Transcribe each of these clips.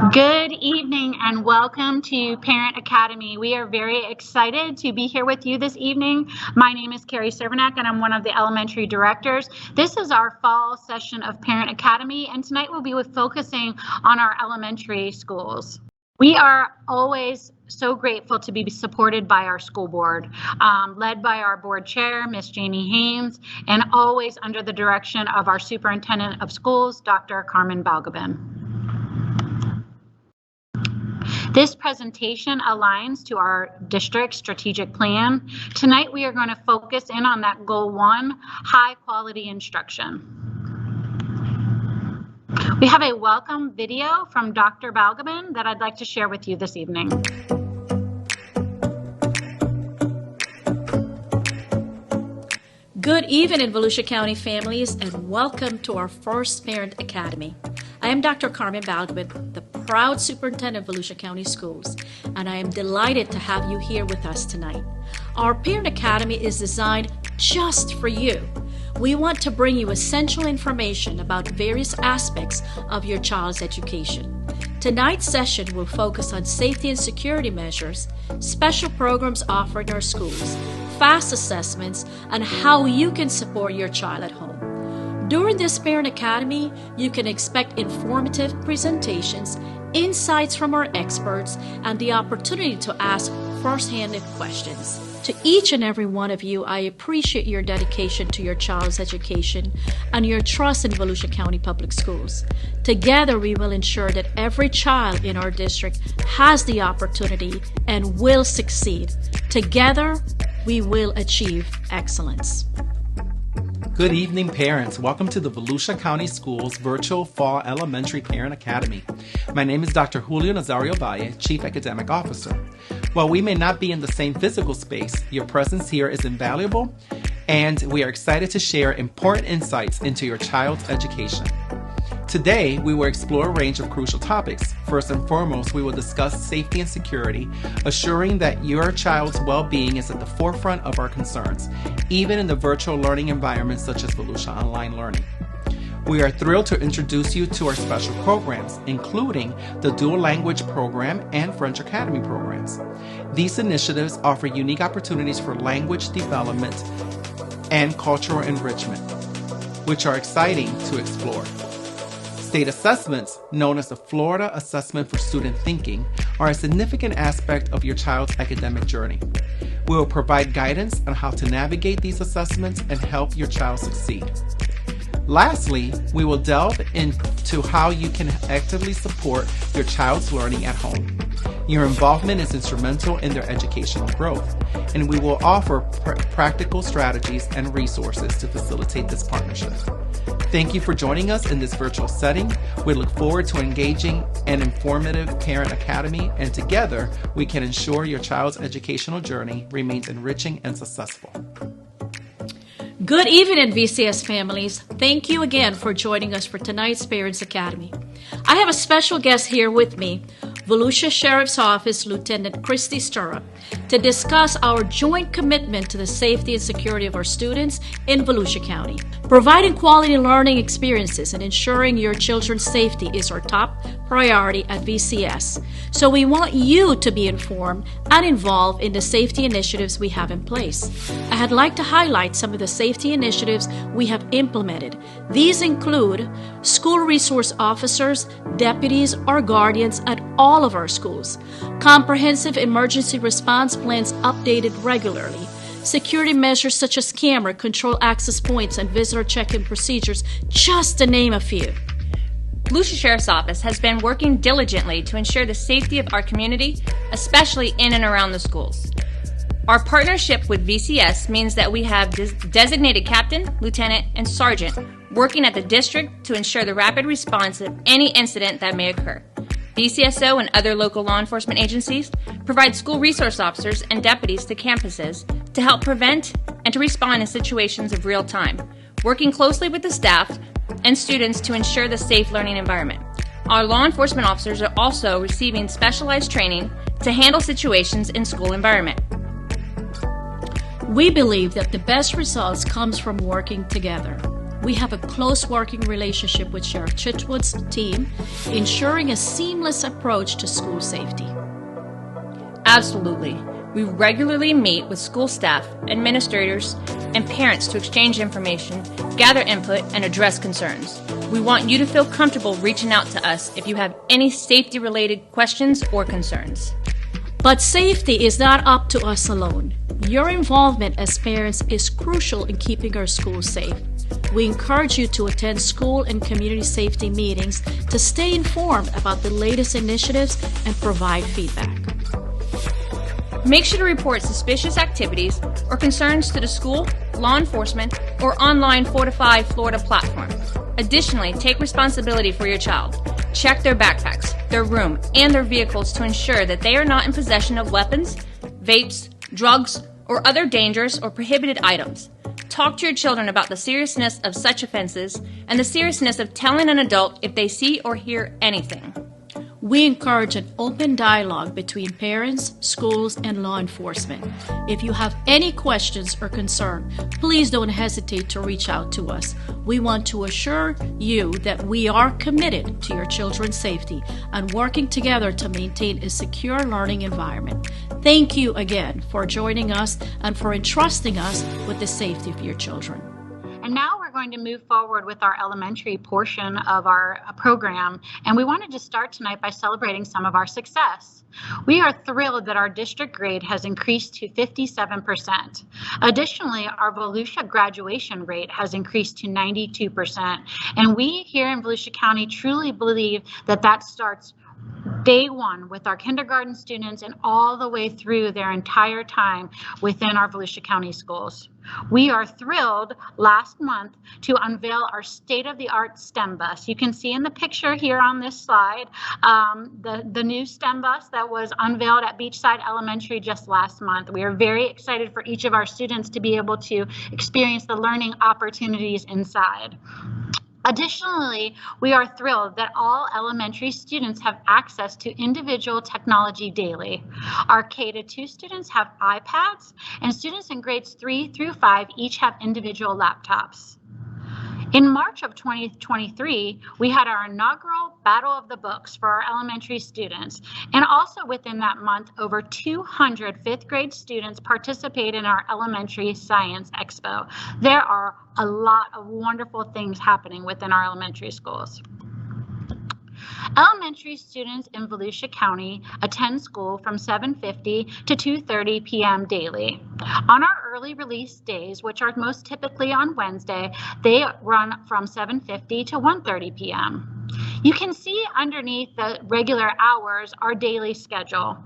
Good evening and welcome to Parent Academy. We are very excited to be here with you this evening. My name is Carrie Cervenak and I'm one of the elementary directors. This is our fall session of Parent Academy, and tonight we'll be focusing on our elementary schools. We are always so grateful to be supported by our school board, led by our board chair, Miss Jamie Haynes, and always under the direction of our superintendent of schools, Dr. Carmen Balgobin. This presentation aligns to our district strategic plan. Tonight, we are going to focus in on that goal 1, high quality instruction. We have a welcome video from Dr. Balgobin that I'd like to share with you this evening. Good evening, Volusia County families, and welcome to our first Parent Academy. I am Dr. Carmen Balgobin, the proud superintendent of Volusia County Schools, and I am delighted to have you here with us tonight. Our Parent Academy is designed just for you. We want to bring you essential information about various aspects of your child's education. Tonight's session will focus on safety and security measures, special programs offered in our schools, fast assessments, and how you can support your child at home. During this Parent Academy, you can expect informative presentations, insights from our experts, and the opportunity to ask first-hand questions. To each and every one of you, I appreciate your dedication to your child's education and your trust in Volusia County Public Schools. Together, we will ensure that every child in our district has the opportunity and will succeed. Together, we will achieve excellence. Good evening, parents. Welcome to the Volusia County Schools Virtual Fall Elementary Parent Academy. My name is Dr. Julio Nazario Valle, Chief Academic Officer. While we may not be in the same physical space, your presence here is invaluable, and we are excited to share important insights into your child's education. Today, we will explore a range of crucial topics. First and foremost, we will discuss safety and security, assuring that your child's well-being is at the forefront of our concerns, even in the virtual learning environments such as Volusia Online Learning. We are thrilled to introduce you to our special programs, including the Dual Language Program and French Academy programs. These initiatives offer unique opportunities for language development and cultural enrichment, which are exciting to explore. State assessments, known as the Florida Assessment for Student Thinking, are a significant aspect of your child's academic journey. We will provide guidance on how to navigate these assessments and help your child succeed. Lastly, we will delve into how you can actively support your child's learning at home. Your involvement is instrumental in their educational growth, and we will offer practical strategies and resources to facilitate this partnership. Thank you for joining us in this virtual setting. We look forward to engaging an informative Parent Academy, and together we can ensure your child's educational journey remains enriching and successful. Good evening, VCS families. Thank you again for joining us for tonight's Parents Academy. I have a special guest here with me, Volusia Sheriff's Office Lieutenant Christy Stirrup, to discuss our joint commitment to the safety and security of our students in Volusia County. Providing quality learning experiences and ensuring your children's safety is our top priority at VCS. So we want you to be informed and involved in the safety initiatives we have in place. I'd like to highlight some of the safety initiatives we have implemented. These include school resource officers, deputies, or guardians at all of our schools, comprehensive emergency response plans updated regularly, security measures such as camera, control access points, and visitor check-in procedures, just to name a few. Volusia Sheriff's Office has been working diligently to ensure the safety of our community, especially in and around the schools. Our partnership with VCS means that we have designated captain, lieutenant, and sergeant working at the district to ensure the rapid response of any incident that may occur. VCSO and other local law enforcement agencies provide school resource officers and deputies to campuses to help prevent and to respond in situations of real time, working closely with the staff and students to ensure the safe learning environment. Our law enforcement officers are also receiving specialized training to handle situations in school environment. We believe that the best results comes from working together. We have a close working relationship with Sheriff Chitwood's team, ensuring a seamless approach to school safety. Absolutely. We regularly meet with school staff, administrators, and parents to exchange information, gather input, and address concerns. We want you to feel comfortable reaching out to us if you have any safety-related questions or concerns. But safety is not up to us alone. Your involvement as parents is crucial in keeping our schools safe. We encourage you to attend school and community safety meetings to stay informed about the latest initiatives and provide feedback. Make sure to report suspicious activities or concerns to the school, law enforcement, or online Fortify Florida platform. Additionally, take responsibility for your child. Check their backpacks, their room, and their vehicles to ensure that they are not in possession of weapons, vapes, drugs, or other dangerous or prohibited items. Talk to your children about the seriousness of such offenses and the seriousness of telling an adult if they see or hear anything. We encourage an open dialogue between parents, schools, and law enforcement. If you have any questions or concern, please don't hesitate to reach out to us. We want to assure you that we are committed to your children's safety and working together to maintain a secure learning environment. Thank you again for joining us and for entrusting us with the safety of your children. And now we're going to move forward with our elementary portion of our program. And we wanted to start tonight by celebrating some of our success. We are thrilled that our district grade has increased to 57%. Additionally, our Volusia graduation rate has increased to 92%. And we here in Volusia County truly believe that that starts day one with our kindergarten students and all the way through their entire time within our Volusia County schools. We are thrilled last month to unveil our state-of-the-art STEM bus. You can see in the picture here on this slide the new STEM bus that was unveiled at Beachside Elementary just last month. We are very excited for each of our students to be able to experience the learning opportunities inside. Additionally, we are thrilled that all elementary students have access to individual technology daily. Our K-2 students have iPads, and students in grades 3 through 5 each have individual laptops. In March of 2023, we had our inaugural Battle of the Books for our elementary students. And also within that month, over 200 fifth grade students participate in our elementary science expo. There are a lot of wonderful things happening within our elementary schools. Elementary students in Volusia County attend school from 7:50 to 2:30 p.m. daily. On our early release days, which are most typically on Wednesday, they run from 7:50 to 1:30 p.m. You can see underneath the regular hours our daily schedule.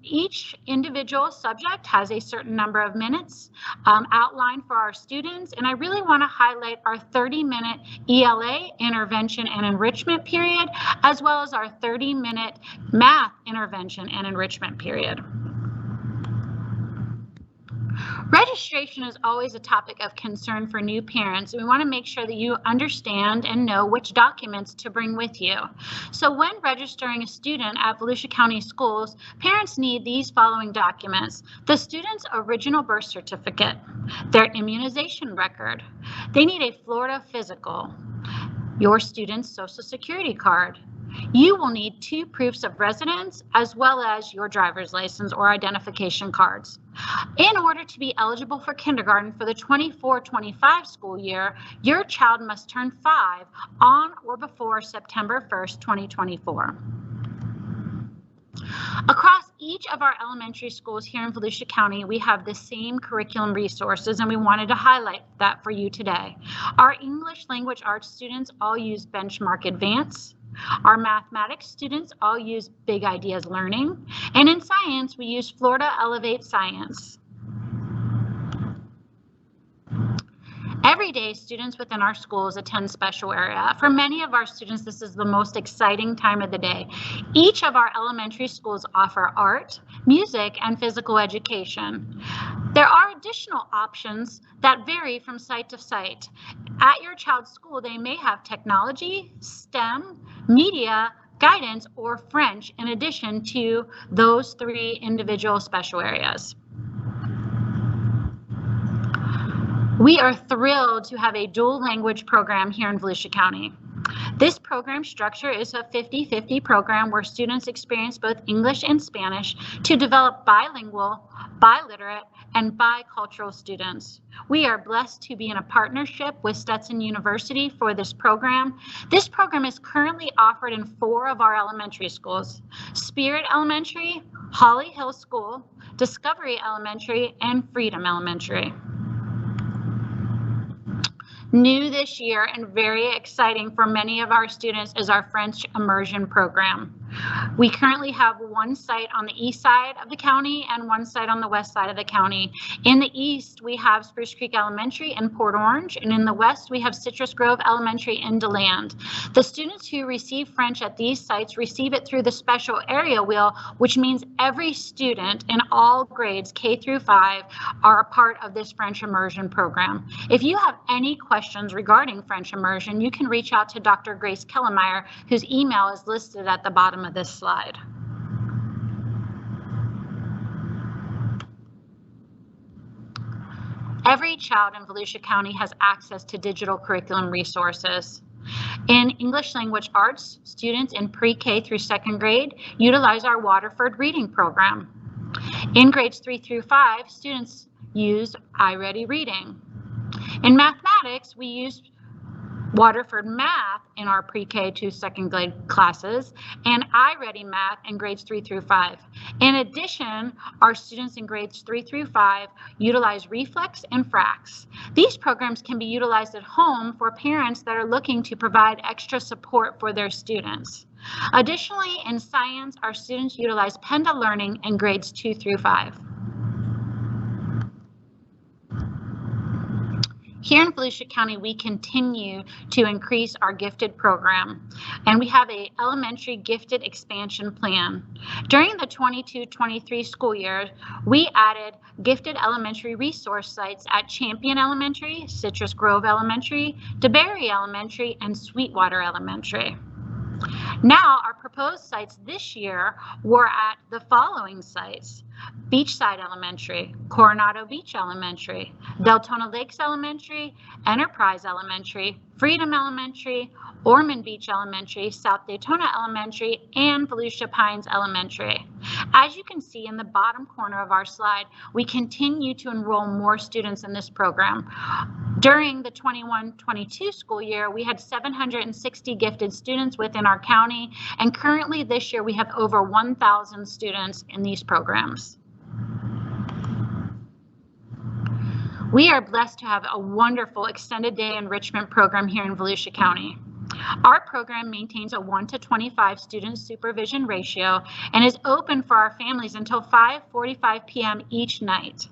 Each individual subject has a certain number of minutes outlined for our students, and I really want to highlight our 30-minute ELA intervention and enrichment period, as well as our 30-minute math intervention and enrichment period. Registration is always a topic of concern for new parents. We want to make sure that you understand and know which documents to bring with you. So when registering a student at Volusia County Schools, parents need these following documents: the student's original birth certificate, their immunization record. They need a Florida physical, your student's social security card. You will need 2 proofs of residence as well as your driver's license or identification cards. In order to be eligible for kindergarten for the 24-25 school year, your child must turn 5 on or before September 1st, 2024. Across each of our elementary schools here in Volusia County, we have the same curriculum resources, and we wanted to highlight that for you today. Our English language arts students all use Benchmark Advance. Our mathematics students all use Big Ideas Learning, and in science, we use Florida Elevate Science. Every day, students within our schools attend special area. For many of our students, this is the most exciting time of the day. Each of our elementary schools offer art, music, and physical education. There are additional options that vary from site to site. At your child's school, they may have technology, STEM, media, guidance, or French in addition to those 3 individual special areas. We are thrilled to have a dual language program here in Volusia County. This program structure is a 50-50 program where students experience both English and Spanish to develop bilingual, biliterate, and bicultural students. We are blessed to be in a partnership with Stetson University for this program. This program is currently offered in 4 of our elementary schools: Spirit Elementary, Holly Hill School, Discovery Elementary, and Freedom Elementary. New this year and very exciting for many of our students is our French immersion program. We currently have 1 site on the east side of the county and 1 site on the west side of the county. In the east, we have Spruce Creek Elementary in Port Orange, and in the west, we have Citrus Grove Elementary in DeLand. The students who receive French at these sites receive it through the special area wheel, which means every student in all grades K through 5 are a part of this French immersion program. If you have any questions regarding French immersion, you can reach out to Dr. Grace Kellemeyer, whose email is listed at the bottom of this slide. Every child in Volusia County has access to digital curriculum resources. In English Language Arts, students in pre-K through 2nd grade utilize our Waterford reading program. In grades 3 through 5, students use iReady Reading. In mathematics, we use Waterford Math in our pre-K to 2nd grade classes and iReady Math in grades 3 through 5. In addition, our students in grades 3 through 5 utilize Reflex and Frax. These programs can be utilized at home for parents that are looking to provide extra support for their students. Additionally, in science, our students utilize Penda Learning in grades 2 through 5. Here in Volusia County, we continue to increase our gifted program, and we have an elementary gifted expansion plan. During the 22-23 school year, we added gifted elementary resource sites at Champion Elementary, Citrus Grove Elementary, DeBerry Elementary, and Sweetwater Elementary. Now, our proposed sites this year were at the following sites: Beachside Elementary, Coronado Beach Elementary, Deltona Lakes Elementary, Enterprise Elementary, Freedom Elementary, Ormond Beach Elementary, South Daytona Elementary, and Volusia Pines Elementary. As you can see in the bottom corner of our slide, we continue to enroll more students in this program. During the 21-22 school year, we had 760 gifted students within our county, and currently this year we have over 1,000 students in these programs. We are blessed to have a wonderful extended day enrichment program here in Volusia County. Our program maintains a 1-to-25 student supervision ratio and is open for our families until 5:45 p.m. each night.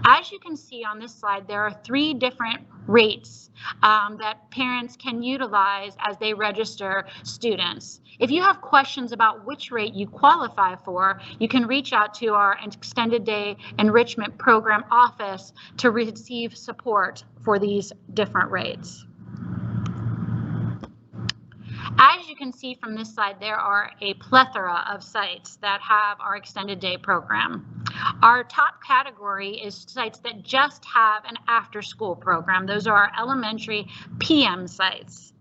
As you can see on this slide, there are 3 different rates that parents can utilize as they register students. If you have questions about which rate you qualify for, you can reach out to our extended day enrichment program office to receive support for these different rates. As you can see from this slide, there are a plethora of sites that have our extended day program. Our top category is sites that just have an after-school program. Those are our elementary PM sites.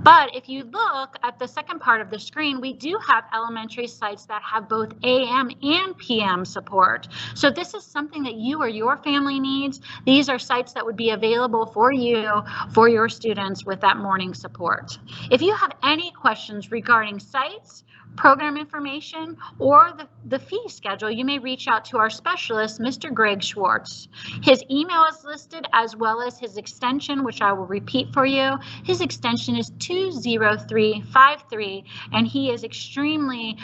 But if you look at the second part of the screen, we do have elementary sites that have both AM and PM support. So if this is something that you or your family needs, these are sites that would be available for you, for your students with that morning support. If you have any questions regarding sites, program information, or the fee schedule, you may reach out to our specialist, Mr. Greg Schwartz. His email is listed as well as his extension, which I will repeat for you. His extension is 20353, and he is extremely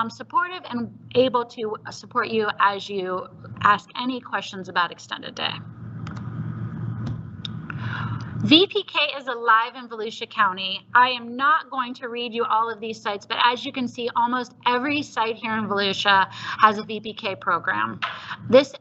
supportive and able to support you as you ask any questions about extended day. VPK is alive in Volusia County. I am not going to read you all of these sites, but as you can see, almost every site here in Volusia has a VPK program. This,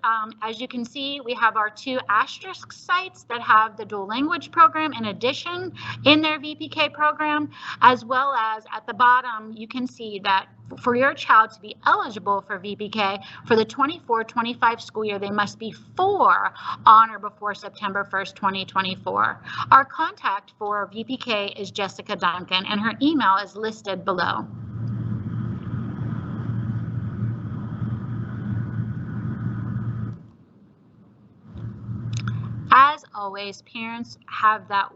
as you can see, we have our 2 asterisk sites that have the dual language program in addition in their VPK program, as well as at the bottom, you can see that for your child to be eligible for VPK for the 24-25 school year, they must be 4 on or before September 1st, 2024. Our contact for VPK is Jessica Duncan, and her email is listed below. As always, parents have that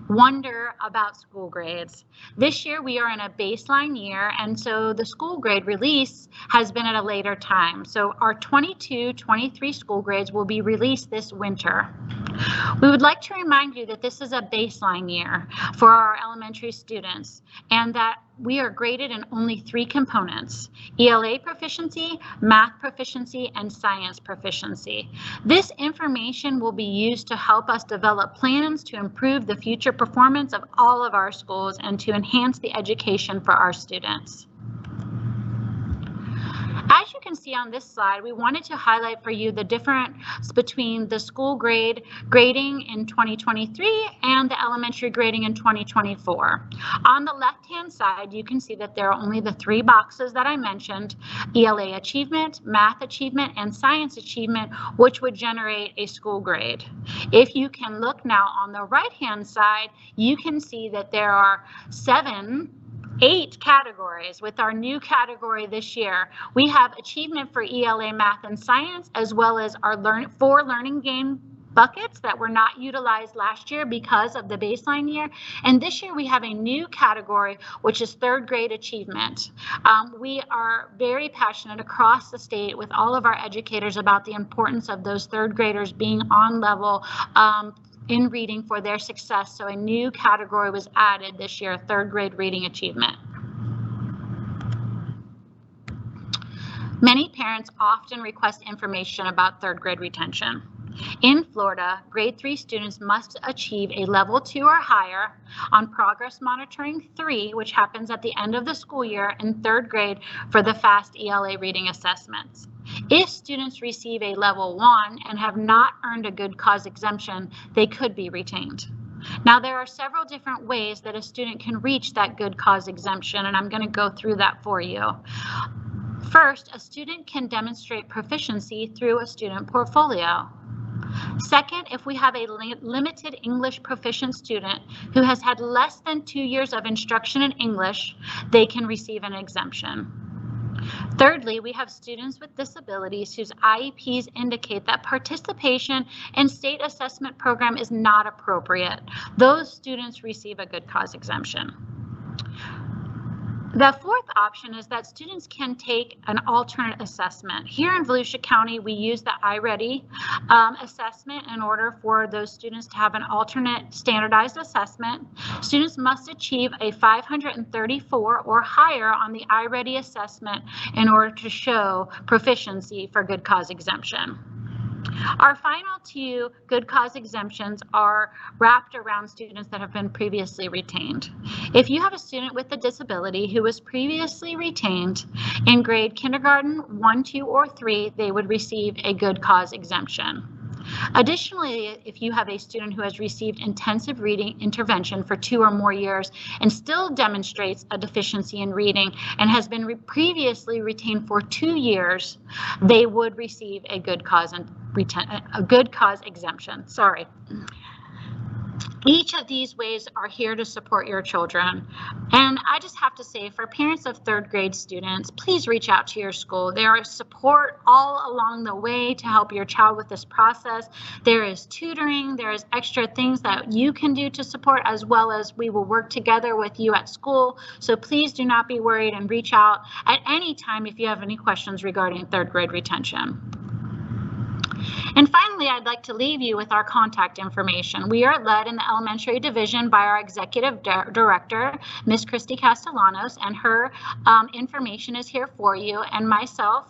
wonder about school grades. This year we are in a baseline year, and so the school grade release has been at a later time. So our 22-23 school grades will be released this winter. We would like to remind you that this is a baseline year for our elementary students, and that we are graded in only 3 components: ELA proficiency, math proficiency, and science proficiency. This information will be used to help us develop plans to improve the future performance of all of our schools and to enhance the education for our students. As you can see on this slide, we wanted to highlight for you the difference between the school grading in 2023 and the elementary grading in 2024. On the left-hand side, you can see that there are only the 3 boxes that I mentioned: ELA achievement, math achievement, and science achievement, which would generate a school grade. If you can look now on the right-hand side, you can see that there are 8 categories. With our new category this year, we have achievement for ELA, math, and science, as well as our 4 learning game buckets that were not utilized last year because of the baseline year. And this year we have a new category, which is 3rd grade achievement. We are very passionate across the state with all of our educators about the importance of those 3rd graders being on level in reading for their success. So a new category was added this year: 3rd grade reading achievement. Many parents often request information about 3rd grade retention. In Florida, grade 3 students must achieve a level 2 or higher on progress monitoring 3, which happens at the end of the school year in 3rd grade for the FAST ELA reading assessments. If students receive a level 1 and have not earned a good cause exemption, they could be retained. Now, there are several different ways that a student can reach that good cause exemption, and I'm going to go through that for you. First, a student can demonstrate proficiency through a student portfolio. Second, if we have a limited English proficient student who has had less than 2 years of instruction in English, they can receive an exemption. Thirdly, we have students with disabilities whose IEPs indicate that participation in state assessment program is not appropriate. Those students receive a good cause exemption. The 4th option is that students can take an alternate assessment. Here in Volusia County, we use the iReady assessment in order for those students to have an alternate standardized assessment. Students must achieve a 534 or higher on the iReady assessment in order to show proficiency for good cause exemption. Our final 2 good cause exemptions are wrapped around students that have been previously retained. If you have a student with a disability who was previously retained in grade kindergarten 1, 2, or 3, they would receive a good cause exemption. Additionally, if you have a student who has received intensive reading intervention for 2 or more years and still demonstrates a deficiency in reading and has been previously retained for 2 years, they would receive a good cause exemption. Sorry. Each of these ways are here to support your children. And I just have to say, for parents of 3rd grade students, please reach out to your school. There is support all along the way to help your child with this process. There is tutoring, there is extra things that you can do to support, as well as we will work together with you at school. So please do not be worried and reach out at any time if you have any questions regarding 3rd grade retention. And finally, I'd like to leave you with our contact information. We are led in the elementary division by our executive director, Ms. Christy Castellanos, and her information is here for you. And myself,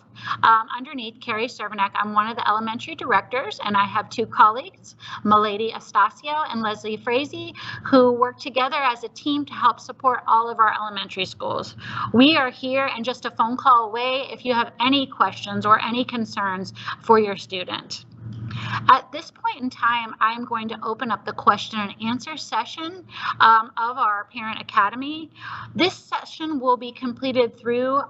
underneath Carrie Cervenak, I'm one of the elementary directors, and I have 2 colleagues, Milady Estacio and Leslie Frazee, who work together as a team to help support all of our elementary schools. We are here and just a phone call away if you have any questions or any concerns for your student. At this point in time, I'm going to open up the question and answer session of our Parent Academy. This session will be completed through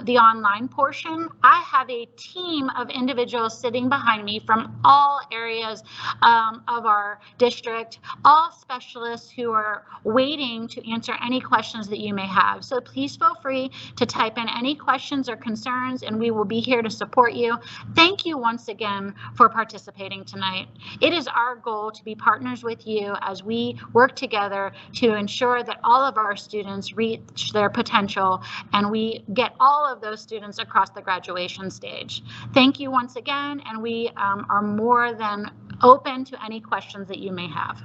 the online portion. I have a team of individuals sitting behind me from all areas of our district, all specialists who are waiting to answer any questions that you may have. So please feel free to type in any questions or concerns, and we will be here to support you. Thank you once again for participating tonight. It is our goal to be partners with you as we work together to ensure that all of our students reach their potential and we get all of those students across the graduation stage. Thank you once again, and we are more than open to any questions that you may have.